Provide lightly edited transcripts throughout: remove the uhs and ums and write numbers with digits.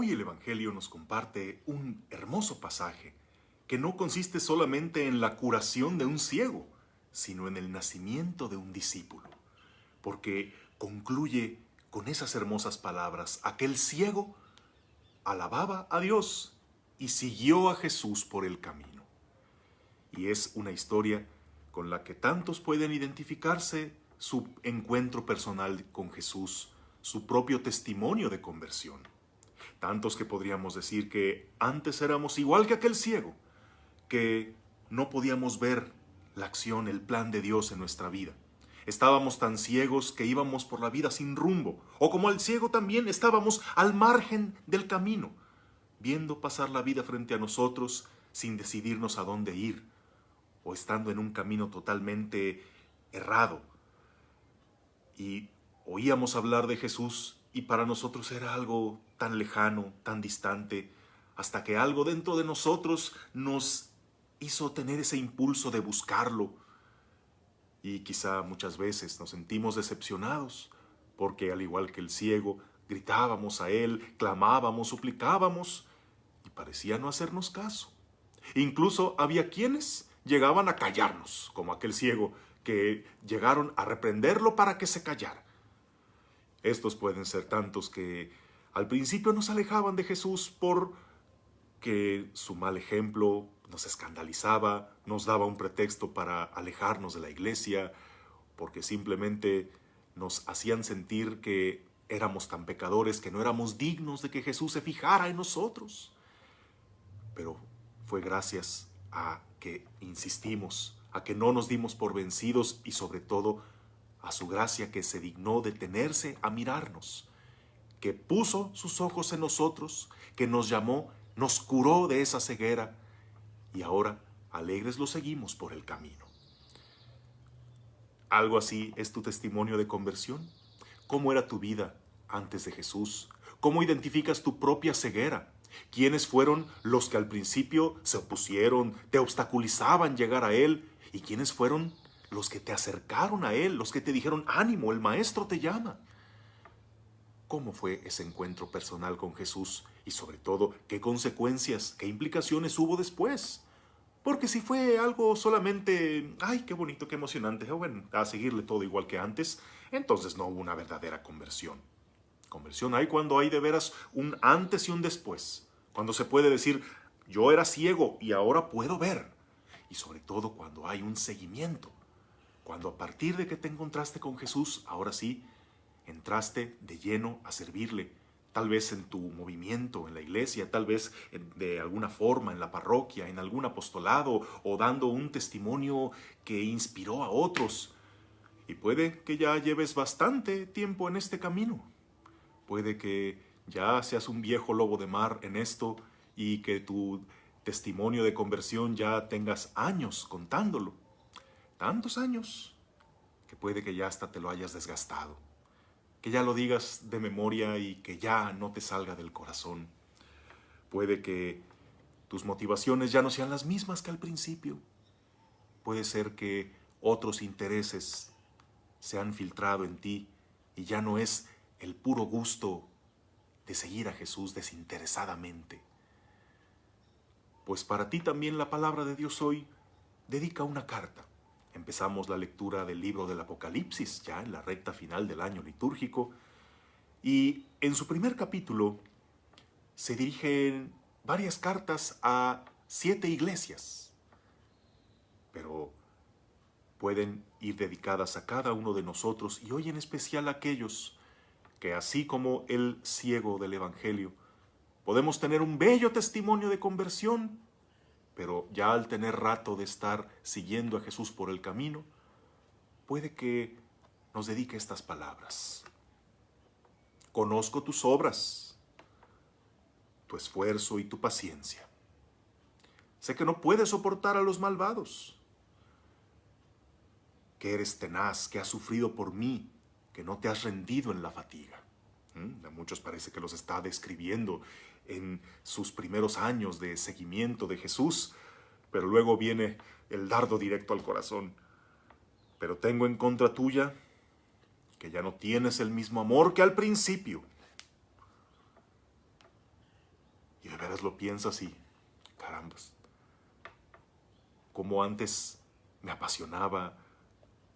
Hoy el Evangelio nos comparte un hermoso pasaje que no consiste solamente en la curación de un ciego, sino en el nacimiento de un discípulo, porque concluye con esas hermosas palabras: aquel ciego alababa a Dios y siguió a Jesús por el camino. Y es una historia con la que tantos pueden identificarse su encuentro personal con Jesús, su propio testimonio de conversión. Tantos que podríamos decir que antes éramos igual que aquel ciego, que no podíamos ver la acción, el plan de Dios en nuestra vida. Estábamos tan ciegos que íbamos por la vida sin rumbo, o como el ciego también estábamos al margen del camino, viendo pasar la vida frente a nosotros sin decidirnos a dónde ir, o estando en un camino totalmente errado. Y oíamos hablar de Jesús y para nosotros era algo tan lejano, tan distante, hasta que algo dentro de nosotros nos hizo tener ese impulso de buscarlo. Y quizá muchas veces nos sentimos decepcionados, porque al igual que el ciego, gritábamos a él, clamábamos, suplicábamos, y parecía no hacernos caso. Incluso había quienes llegaban a callarnos, como aquel ciego, que llegaron a reprenderlo para que se callara. Estos pueden ser tantos que al principio nos alejaban de Jesús porque su mal ejemplo nos escandalizaba, nos daba un pretexto para alejarnos de la iglesia, porque simplemente nos hacían sentir que éramos tan pecadores que no éramos dignos de que Jesús se fijara en nosotros. Pero fue gracias a que insistimos, a que no nos dimos por vencidos y sobre todo a su gracia que se dignó detenerse a mirarnos, que puso sus ojos en nosotros, que nos llamó, nos curó de esa ceguera y ahora alegres lo seguimos por el camino. ¿Algo así es tu testimonio de conversión? ¿Cómo era tu vida antes de Jesús? ¿Cómo identificas tu propia ceguera? ¿Quiénes fueron los que al principio se opusieron, te obstaculizaban llegar a Él? ¿Y quiénes fueron los que te acercaron a Él, los que te dijeron: ánimo, el Maestro te llama? ¿Cómo fue ese encuentro personal con Jesús? Y sobre todo, ¿qué consecuencias, qué implicaciones hubo después? Porque si fue algo solamente, ay, qué bonito, qué emocionante, bueno, a seguirle todo igual que antes, entonces no hubo una verdadera conversión. Conversión hay cuando hay de veras un antes y un después. Cuando se puede decir: yo era ciego y ahora puedo ver. Y sobre todo cuando hay un seguimiento. Cuando a partir de que te encontraste con Jesús, ahora sí, entraste de lleno a servirle. Tal vez en tu movimiento, en la iglesia, tal vez de alguna forma en la parroquia, en algún apostolado o dando un testimonio que inspiró a otros. Y puede que ya lleves bastante tiempo en este camino. Puede que ya seas un viejo lobo de mar en esto y que tu testimonio de conversión ya tengas años contándolo. Tantos años que puede que ya hasta te lo hayas desgastado. Que ya lo digas de memoria y que ya no te salga del corazón. Puede que tus motivaciones ya no sean las mismas que al principio. Puede ser que otros intereses se han filtrado en ti y ya no es el puro gusto de seguir a Jesús desinteresadamente. Pues para ti también la palabra de Dios hoy dedica una carta. Empezamos la lectura del libro del Apocalipsis, ya en la recta final del año litúrgico, y en su primer capítulo se dirigen varias cartas a 7 iglesias, pero pueden ir dedicadas a cada uno de nosotros y hoy en especial a aquellos que, así como el ciego del Evangelio, podemos tener un bello testimonio de conversión, pero ya al tener rato de estar siguiendo a Jesús por el camino, puede que nos dedique estas palabras. Conozco tus obras, tu esfuerzo y tu paciencia. Sé que no puedes soportar a los malvados, que eres tenaz, que has sufrido por mí, que no te has rendido en la fatiga. A muchos parece que los está describiendo en sus primeros años de seguimiento de Jesús, pero luego viene el dardo directo al corazón. Pero tengo en contra tuya que ya no tienes el mismo amor que al principio. veras lo piensas y, carambas, como antes me apasionaba,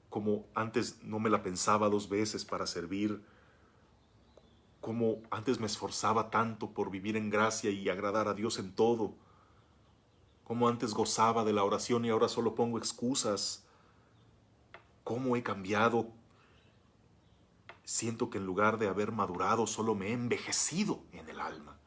como antes no me la pensaba dos veces para servir, como antes me esforzaba tanto por vivir en gracia y agradar a Dios en todo, como antes gozaba de la oración y ahora solo pongo excusas, cómo he cambiado. Siento que en lugar de haber madurado, solo me he envejecido en el alma.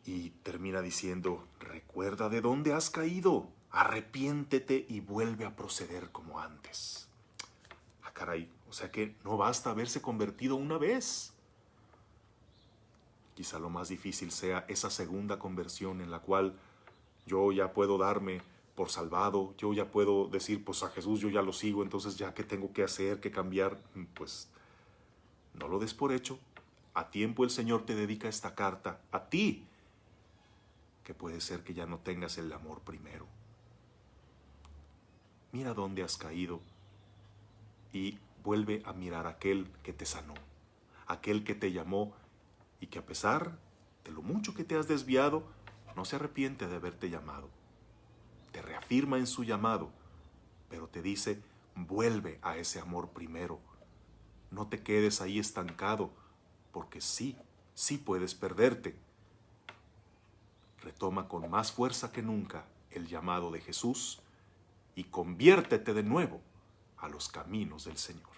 Y termina diciendo, recuerda de dónde has caído, arrepiéntete y vuelve a proceder como antes. Ah, caray, o sea que no basta haberse convertido una vez. Quizá lo más difícil sea esa segunda conversión en la cual yo ya puedo darme por salvado, yo ya puedo decir, pues a Jesús yo ya lo sigo, entonces ya qué tengo que hacer, qué cambiar. Pues no lo des por hecho. A tiempo el Señor te dedica esta carta, a ti, que puede ser que ya no tengas el amor primero. Mira dónde has caído y vuelve a mirar a aquel que te sanó, aquel que te llamó y que a pesar de lo mucho que te has desviado, no se arrepiente de haberte llamado. Te reafirma en su llamado, pero te dice, vuelve a ese amor primero. No te quedes ahí estancado, porque sí puedes perderte. Retoma con más fuerza que nunca el llamado de Jesús y conviértete de nuevo a los caminos del Señor.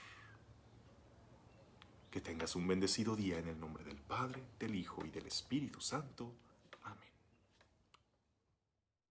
Que tengas un bendecido día en el nombre del Padre, del Hijo y del Espíritu Santo.